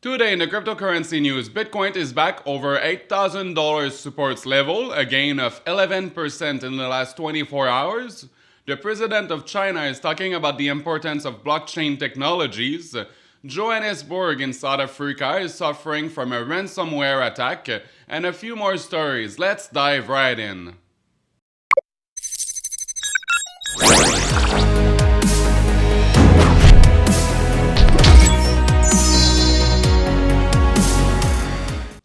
Today in the cryptocurrency news, Bitcoin is back over $8,000 supports level, a gain of 11% in the last 24 hours. The president of China is talking about the importance of blockchain technologies. Johannesburg in South Africa is suffering from a ransomware attack, and a few more stories. Let's dive right in.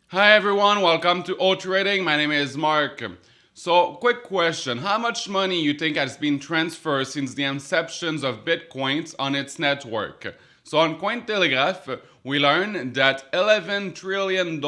Hi everyone, welcome to O Trading. My name is Mark. So, quick question. How much money you think has been transferred since the inception of Bitcoin on its network? So on Cointelegraph, we learned that $11 trillion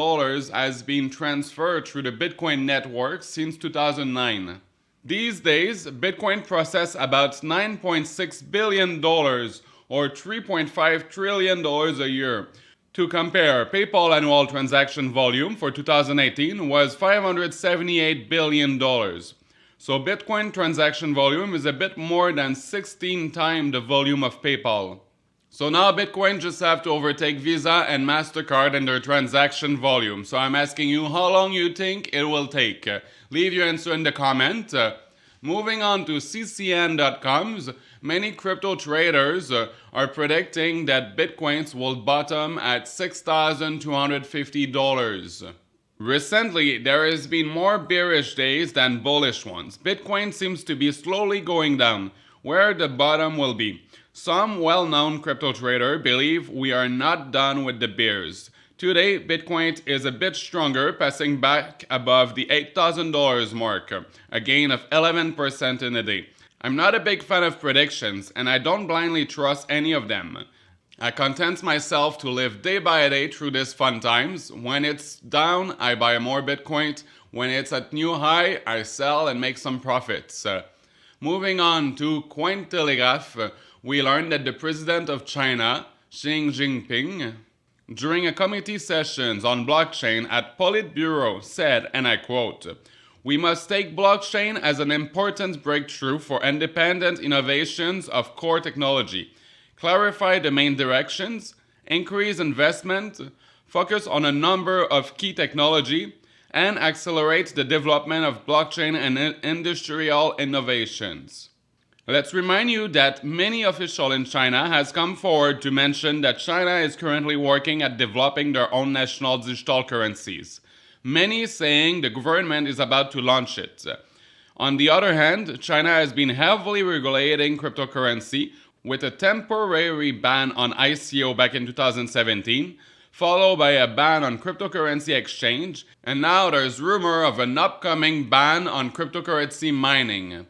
has been transferred through the Bitcoin network since 2009. These days, Bitcoin processes about $9.6 billion or $3.5 trillion a year. To compare, PayPal annual transaction volume for 2018 was $578 billion. So Bitcoin transaction volume is a bit more than 16 times the volume of PayPal. So now Bitcoin just have to overtake Visa and MasterCard in their transaction volume. So I'm asking you how long you think it will take. Leave your answer in the comment. Moving on to ccn.com, many crypto traders are predicting that Bitcoins will bottom at $6,250. Recently, there has been more bearish days than bullish ones. Bitcoin seems to be slowly going down. Where the bottom will be? Some well-known crypto traders believe we are not done with the bears. Today, Bitcoin is a bit stronger, passing back above the $8,000 mark, a gain of 11% in a day. I'm not a big fan of predictions, and I don't blindly trust any of them. I content myself to live day by day through these fun times. When it's down, I buy more Bitcoin. When it's at new high, I sell and make some profits. Moving on to Cointelegraph, we learned that the president of China, Xi Jinping, during a committee session on blockchain at Politburo said, and I quote, "We must take blockchain as an important breakthrough for independent innovations of core technology, clarify the main directions, increase investment, focus on a number of key technology, and accelerate the development of blockchain and industrial innovations." Let's remind you that many officials in China has come forward to mention that China is currently working at developing their own national digital currencies. Many saying the government is about to launch it. On the other hand, China has been heavily regulating cryptocurrency with a temporary ban on ICO back in 2017, followed by a ban on cryptocurrency exchange, and now there's rumor of an upcoming ban on cryptocurrency mining.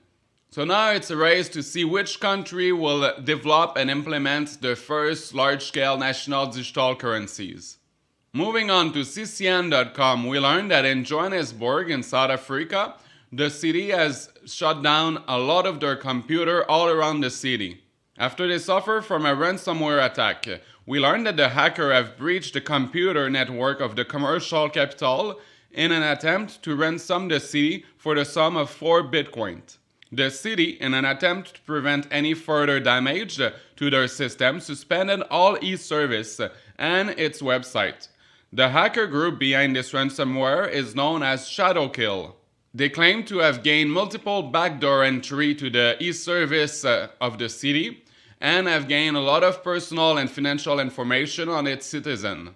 So now it's a race to see which country will develop and implement the first large-scale national digital currencies. Moving on to ccn.com, we learned that in Johannesburg in South Africa, the city has shut down a lot of their computers all around the city. After they suffer from a ransomware attack, we learned that the hacker have breached the computer network of the commercial capital in an attempt to ransom the city for the sum of 4 Bitcoin. The city, in an attempt to prevent any further damage to their system, suspended all e-service and its website. The hacker group behind this ransomware is known as Shadowkill. They claim to have gained multiple backdoor entry to the e-service of the city and have gained a lot of personal and financial information on its citizens.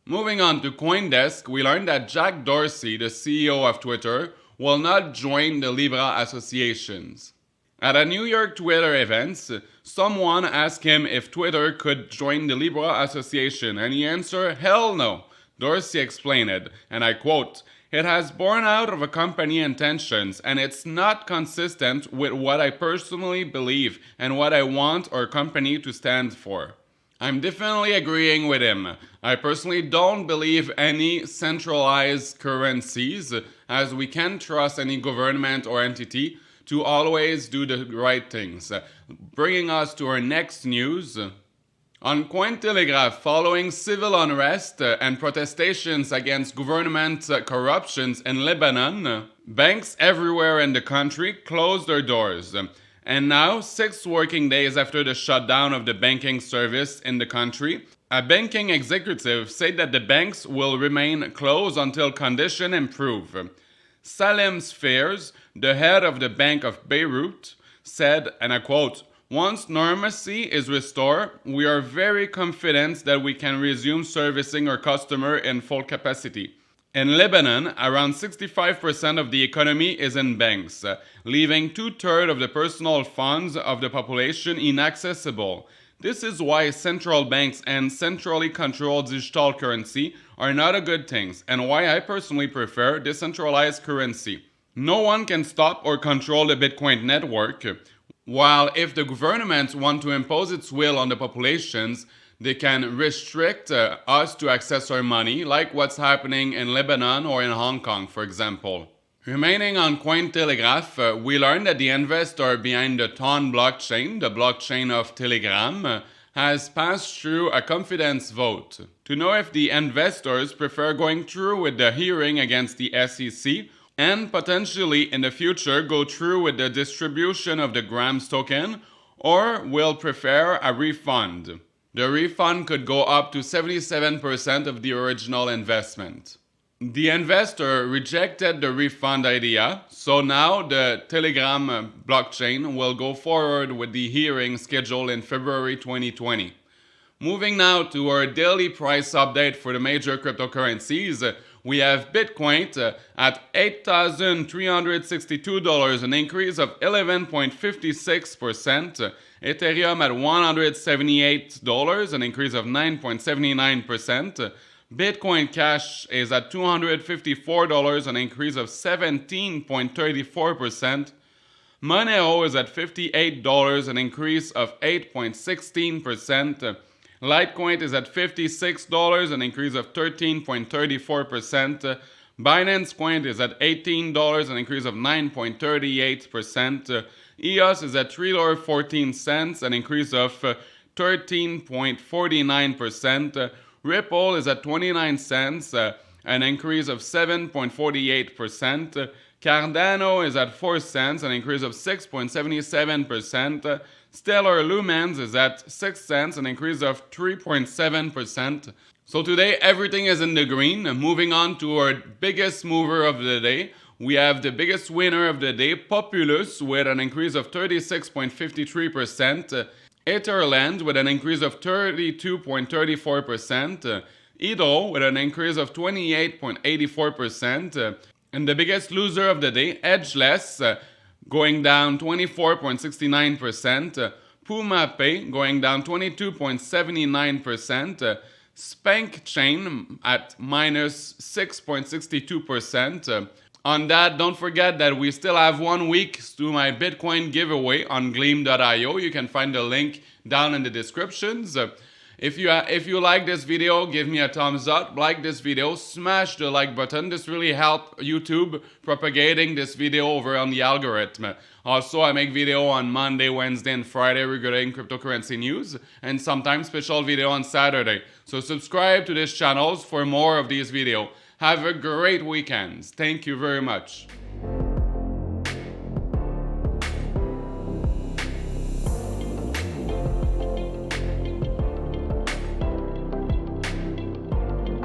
Moving on to CoinDesk, we learned that Jack Dorsey, the CEO of Twitter, will not join the Libra associations. At a New York Twitter event, someone asked him if Twitter could join the Libra association, and he answered, "Hell no." Dorsey explained, and I quote, "It has borne out of a company intentions, and it's not consistent with what I personally believe and what I want our company to stand for." I'm definitely agreeing with him. I personally don't believe any centralized currencies, as we can't trust any government or entity to always do the right things. Bringing us to our next news. On Cointelegraph, following civil unrest and protestations against government corruptions in Lebanon, banks everywhere in the country closed their doors. And now, 6 working days after the shutdown of the banking service in the country, A banking executive said that the banks will remain closed until conditions improve. Salem Sfairs, the head of the Bank of Beirut, said, and I quote, "Once normalcy is restored, we are very confident that we can resume servicing our customer in full capacity." In Lebanon, around 65% of the economy is in banks, leaving two-thirds of the personal funds of the population inaccessible. This is why central banks and centrally controlled digital currency are not a good thing, and why I personally prefer decentralized currency. No one can stop or control the Bitcoin network, while if the government want to impose its will on the populations, they can restrict us to access our money, like what's happening in Lebanon or in Hong Kong, for example. Remaining on Cointelegraph, we learned that the investor behind the Ton blockchain, the blockchain of Telegram, has passed through a confidence vote to know if the investors prefer going through with the hearing against the SEC and potentially in the future go through with the distribution of the Grams token, or will prefer a refund. The refund could go up to 77% of the original investment. The investor rejected the refund idea, so now the Telegram blockchain will go forward with the hearing scheduled in February 2020. Moving now to our daily price update for the major cryptocurrencies, we have Bitcoin at $8,362, an increase of 11.56%. Ethereum at $178, an increase of 9.79%. Bitcoin Cash is at $254, an increase of 17.34%. Monero is at $58, an increase of 8.16%. Litecoin is at $56, an increase of 13.34%. Binance Coin is at $18, an increase of 9.38%. EOS is at $3.14, an increase of 13.49%. Ripple is at 29 cents, an increase of 7.48%. Cardano is at 4 cents, an increase of 6.77%. Stellar Lumens is at 6 cents, an increase of 3.7%. So today everything is in the green. Moving on to our biggest mover of the day. We have the biggest winner of the day, Populous, with an increase of 36.53%. Etherland with an increase of 32.34%. Edo with an increase of 28.84%. And the biggest loser of the day, Edgeless, going down 24.69%. Puma Pay going down 22.79%. Spank Chain at minus 6.62%. On that, don't forget that we still have 1 week to my Bitcoin giveaway on gleam.io. You can find the link down in the descriptions. If you like this video, give me a thumbs up, like this video, smash the like button. This really helps YouTube propagating this video over on the algorithm. Also, I make video on Monday, Wednesday, and Friday regarding cryptocurrency news, and sometimes special video on Saturday. So subscribe to this channel for more of these videos. Have a great weekend. Thank you very much.